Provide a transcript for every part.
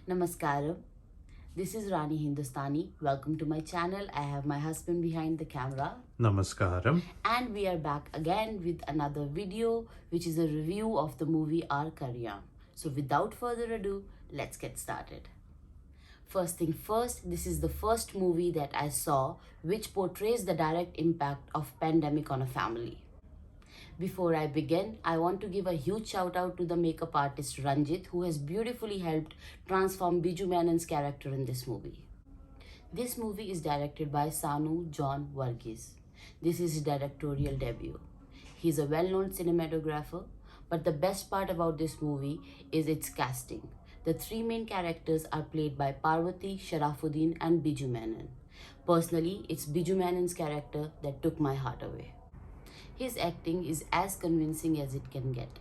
Namaskaram. This is Rani Hindustani. Welcome to my channel. I have my husband behind the camera. Namaskaram. And we are back again with another video, which is a review of the movie Aar Karyam. So without further ado, let's get started. First thing first, this is the first movie that I saw which portrays the direct impact of pandemic on a family. Before I begin, I want to give a huge shout out to the makeup artist Ranjit, who has beautifully helped transform Biju Menon's character in this movie. This movie is directed by Sanu John Varghese. This is his directorial debut. He is a well-known cinematographer, but the best part about this movie is its casting. The three main characters are played by Parvati, Sharafuddin and Biju Menon. Personally, it's Biju Menon's character that took my heart away. His acting is as convincing as it can get.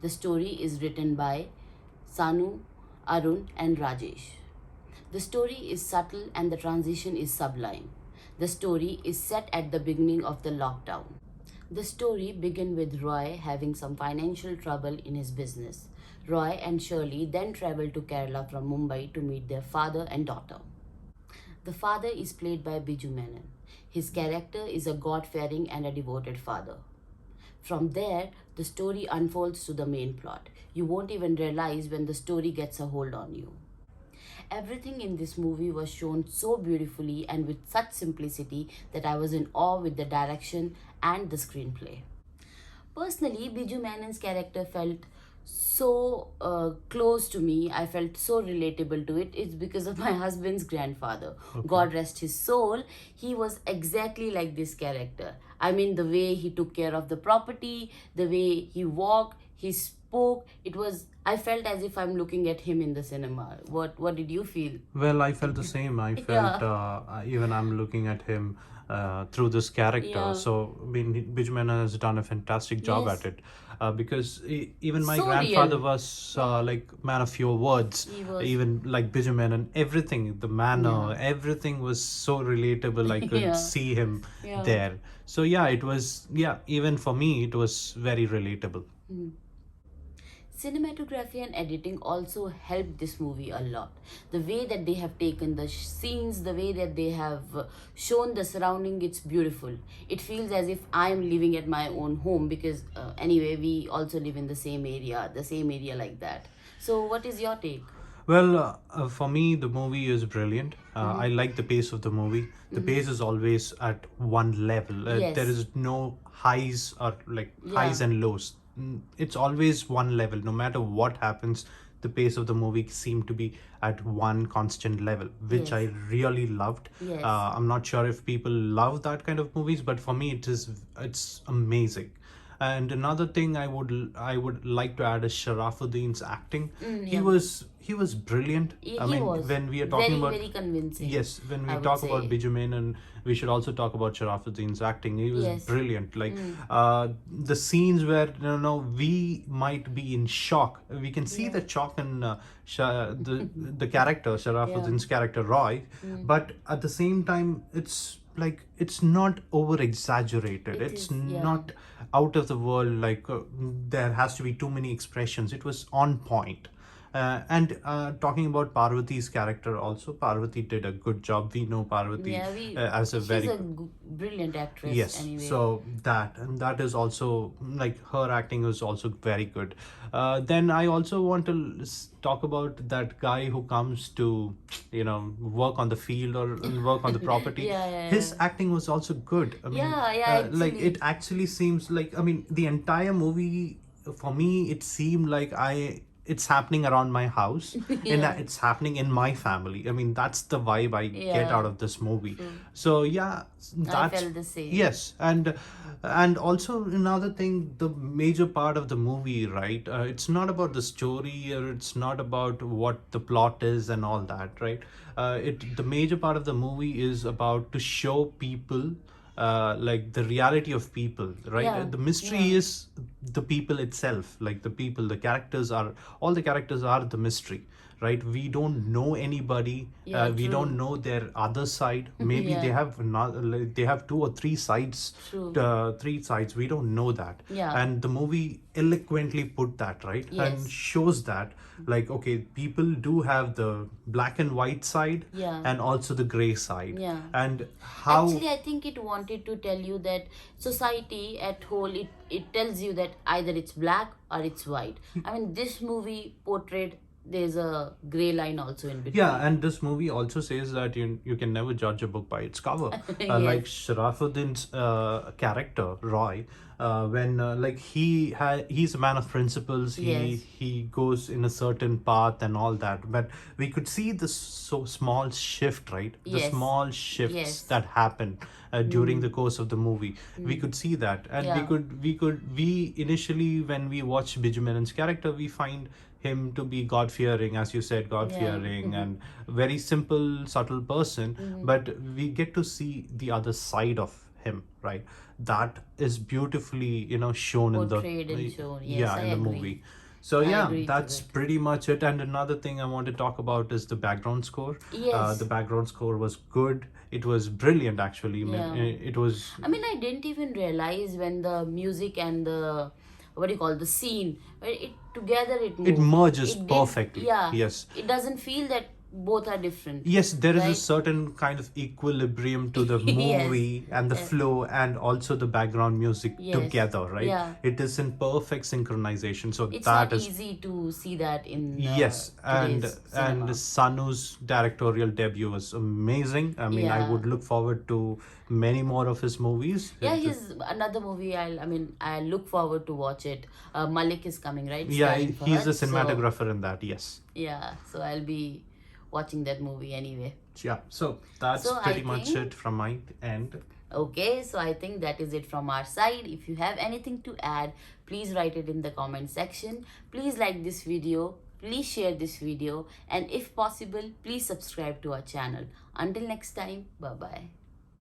The story is written by Sanu, Arun and Rajesh. The story is subtle and the transition is sublime. The story is set at the beginning of the lockdown. The story begins with Roy having some financial trouble in his business. Roy and Shirley then travel to Kerala from Mumbai to meet their father and daughter. The father is played by Biju Menon. His character is a God-fearing and a devoted father. From there, the story unfolds to the main plot. You won't even realize when the story gets a hold on you. Everything in this movie was shown so beautifully and with such simplicity that I was in awe with the direction and the screenplay. Personally, Biju Menon's character felt so close to me. I felt so relatable to it. It's because of my husband's grandfather. Okay. God rest his soul. He was exactly like this character. I mean, the way he took care of the property, the way he walked, he spoke. I felt as if I'm looking at him in the cinema. What did you feel? Well, I felt the same. I felt even I'm looking at him through this character. Yeah. So, I mean, Biju Menon has done a fantastic job Yes. at it. Because even my So grandfather real. was like man of few words. He was. Even like Biju Menon, everything, the manner, Yeah. everything was so relatable. I could Yeah. see him Yeah. there. So yeah, it was, even for me, it was very relatable. Cinematography and editing also helped this movie a lot. The way that they have taken the scenes, the way that they have shown the surrounding, it's beautiful. It feels as if I'm living at my own home because anyway, we also live in the same area like that. So what is your take? Well, for me, the movie is brilliant. I like the pace of the movie. The pace is always at one level. Yes. There is no highs or like Yeah. highs and lows. It's always one level. No matter what happens, the pace of the movie seemed to be at one constant level, which Yes. I really loved. Yes. I'm not sure if people love that kind of movies, but for me, it's amazing. And another thing I would like to add is Sharafuddin's acting. He was brilliant. I He mean, was when we are talking about very convincing. yes, when we I would talk about say. Biju Menon, we should also talk about Sharafuddin's acting. He was Yes. brilliant. Like the scenes where we might be in shock. We can see the shock in the character Sharafuddin's character Roy, but at the same time, it's not over exaggerated. It It's is, yeah. not out of the world. Like there has to be too many expressions. It was on point. And talking about Parvati's character also, Parvati did a good job. We know Parvati Yeah, as a she's very a brilliant actress. yes. Anyway. So that is also like her acting is also very good. Then I also want to talk about that guy who comes to work on the field or work on the property. Yeah. His acting was also good. I mean, Yeah, like actually. it actually seems like, I mean, the entire movie for me, it seemed like it's happening around my house and Yeah. it's happening in my family. I mean, that's the vibe I get Yeah. out of this movie. So yeah, that's felt the same. yes. And also another thing, the major part of the movie, right, it's not about the story or it's not about what the plot is and all that, right. The major part of the movie is about to show people like the reality of people, right. Yeah, The mystery yeah. is the people itself, like the people, the characters are all the characters are the mystery, right? We don't know anybody. Yeah, We true. don't know their other side. Maybe they Yeah. have not, like, they have 2 or 3 sides, True. 3 sides. We don't know that. Yeah. And the movie eloquently put that, right? And Yes. shows that, like, okay, people do have the black and white side, Yeah. and also the gray side. Yeah. And how Actually, I think it wanted to tell you that society at whole, it tells you that either it's black or it's white. I mean, this movie portrayed there's a gray line also in between. Yeah, and this movie also says that you can never judge a book by its cover. Like Yes. Sharafuddin's character Roy, when like he's a man of principles. Yes. He goes in a certain path and all that. But we could see this so small shift, right? The Yes. small shifts Yes. that happen during the course of the movie. We could see that, and Yeah. we initially, when we watch Biju Menon's character, we find him to be God fearing, as you said, God fearing, and very simple, subtle person. But we get to see the other side of him, right? That is beautifully, shown Portrayed in the and shown. Yes, yeah, I in the agree. movie. So I yeah, agree to that's it. pretty much it. And another thing I want to talk about is the background score. Yes. The background score was good. It was brilliant, actually. Yeah. It was. I mean, I didn't even realize when the music and the what do you call the scene, when it together it It moved. merges did- perfectly. Yeah. Yes. It doesn't feel that both are different. Yes, there is a Right? certain kind of equilibrium to the Yes. movie and the flow, and also the background music Yes. together, right? Yeah. It is in perfect synchronization. So It's that not is easy to see that in yes, and today's cinema. Sanu's directorial debut was amazing. I mean, I Yeah. would look forward to many more of his movies. Yeah, he's another movie. I look forward to watch it. Malik is coming, right? Yeah, Starring he's Fahad. the So, cinematographer in that. Yes. yeah, so I'll be watching that movie anyway. Yeah. So that's So I pretty much think- it from my end. Okay, so I think that is it from our side. If you have anything to add, please write it in the comment section. Please like this video, please share this video, and if possible, please subscribe to our channel. Until next time, bye bye.